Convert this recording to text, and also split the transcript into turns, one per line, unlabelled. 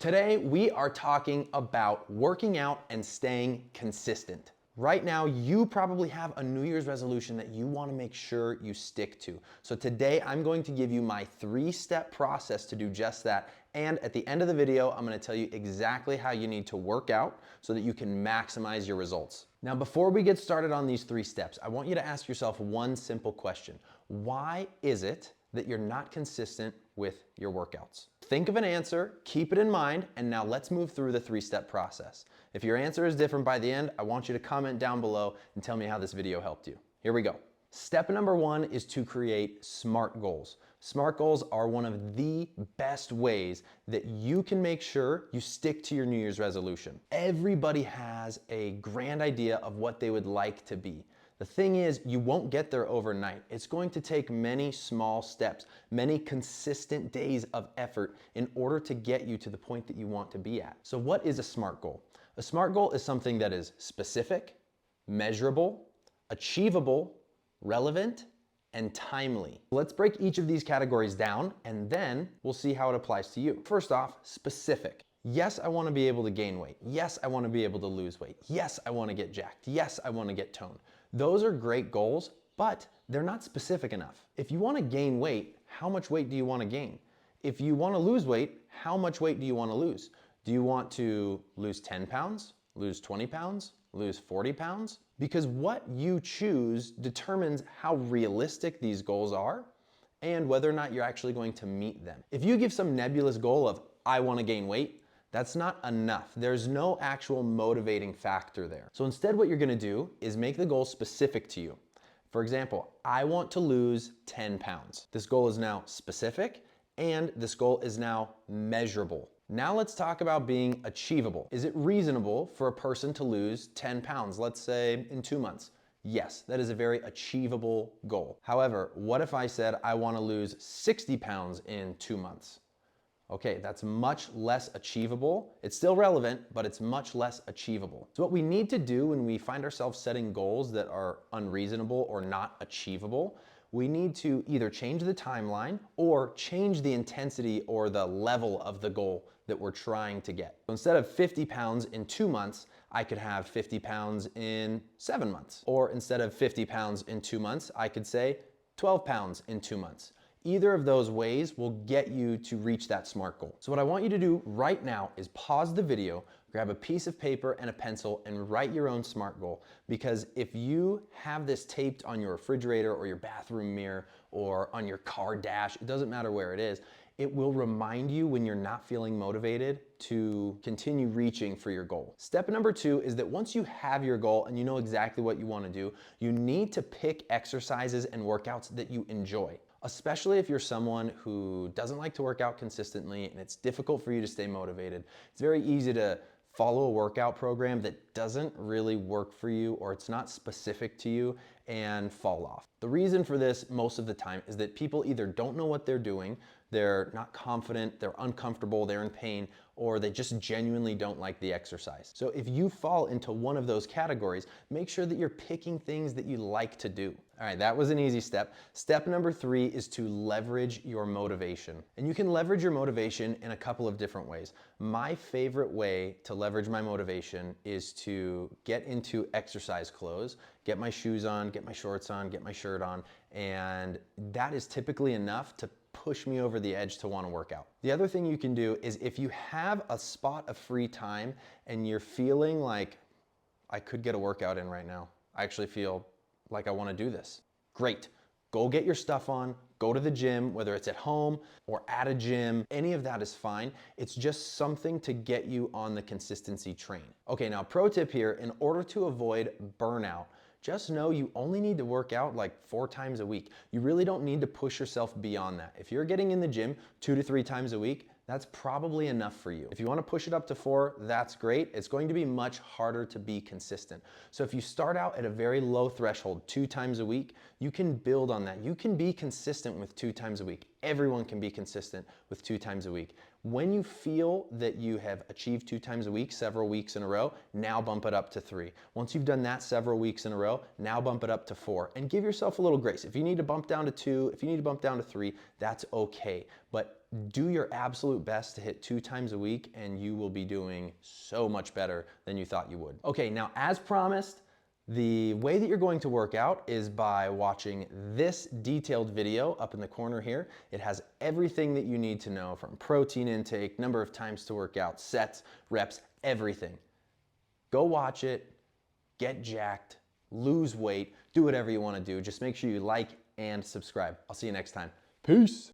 Today, we are talking about working out and staying consistent. Right now, you probably have a New Year's resolution that you want to make sure you stick to. So today, I'm going to give you my 3-step process to do just that. And at the end of the video, I'm going to tell you exactly how you need to work out so that you can maximize your results. Now, before we get started on these 3 steps, I want you to ask yourself one simple question. Why is it that you're not consistent with your workouts? Think of an answer, keep it in mind, and now let's move through the 3-step process. If your answer is different by the end, I want you to comment down below and tell me how this video helped you. Here we go. Step number 1 is to create SMART goals. SMART goals are one of the best ways that you can make sure you stick to your New Year's resolution. Everybody has a grand idea of what they would like to be. The thing is, you won't get there overnight. It's going to take many small steps, many consistent days of effort in order to get you to the point that you want to be at. So what is a SMART goal? A SMART goal is something that is specific, measurable, achievable, relevant, and timely. Let's break each of these categories down, and then we'll see how it applies to you. First off, specific. Yes, I want to be able to gain weight. Yes, I want to be able to lose weight. Yes, I want to get jacked. Yes, I want to get toned. Those are great goals, but they're not specific enough. If you want to gain weight, how much weight do you want to gain? If you want to lose weight, how much weight do you want to lose? Do you want to lose 10 pounds, lose 20 pounds, lose 40 pounds? Because what you choose determines how realistic these goals are and whether or not you're actually going to meet them. If you give some nebulous goal of, I want to gain weight, that's not enough. There's no actual motivating factor there. So instead, what you're gonna do is make the goal specific to you. For example, I want to lose 10 pounds. This goal is now specific and this goal is now measurable. Now let's talk about being achievable. Is it reasonable for a person to lose 10 pounds, let's say in 2 months? Yes, that is a very achievable goal. However, what if I said I wanna lose 60 pounds in 2 months? Okay, that's much less achievable. It's still relevant, but it's much less achievable. So what we need to do when we find ourselves setting goals that are unreasonable or not achievable, we need to either change the timeline or change the intensity or the level of the goal that we're trying to get. So instead of 50 pounds in 2 months, I could have 50 pounds in 7 months. Or instead of 50 pounds in 2 months, I could say 12 pounds in 2 months. Either of those ways will get you to reach that SMART goal. So what I want you to do right now is pause the video, grab a piece of paper and a pencil and write your own SMART goal. Because if you have this taped on your refrigerator or your bathroom mirror or on your car dash, it doesn't matter where it is, it will remind you when you're not feeling motivated to continue reaching for your goal. Step number 2 is that once you have your goal and you know exactly what you want to do, you need to pick exercises and workouts that you enjoy. Especially if you're someone who doesn't like to work out consistently and it's difficult for you to stay motivated. It's very easy to follow a workout program that doesn't really work for you or it's not specific to you and fall off. The reason for this most of the time is that people either don't know what they're doing, they're not confident, they're uncomfortable, they're in pain, or they just genuinely don't like the exercise. So if you fall into one of those categories, make sure that you're picking things that you like to do. All right, that was an easy step. Step number 3 is to leverage your motivation. And you can leverage your motivation in a couple of different ways. My favorite way to leverage my motivation is to get into exercise clothes, get my shoes on, get my shorts on, get my shirt on, and that is typically enough to push me over the edge to want to work out. The other thing you can do is if you have a spot of free time and you're feeling like, I could get a workout in right now. I actually feel like I want to do this. Great. Go get your stuff on, go to the gym, whether it's at home or at a gym, any of that is fine. It's just something to get you on the consistency train. Okay, now pro tip here, in order to avoid burnout, just know you only need to work out like 4 times a week. You really don't need to push yourself beyond that. If you're getting in the gym 2 to 3 times a week, that's probably enough for you. If you want to push it up to 4, that's great. It's going to be much harder to be consistent. So if you start out at a very low threshold, 2 times a week, you can build on that. You can be consistent with 2 times a week. Everyone can be consistent with 2 times a week. When you feel that you have achieved 2 times a week, several weeks in a row, now bump it up to 3. Once you've done that several weeks in a row, now bump it up to 4. And give yourself a little grace. If you need to bump down to 2, if you need to bump down to 3, that's okay. But do your absolute best to hit 2 times a week and you will be doing so much better than you thought you would. Okay, now as promised, the way that you're going to work out is by watching this detailed video up in the corner here. It has everything that you need to know, from protein intake, number of times to work out, sets, reps, everything. Go watch it, get jacked, lose weight, do whatever you want to do. Just make sure you like and subscribe. I'll see you next time. Peace.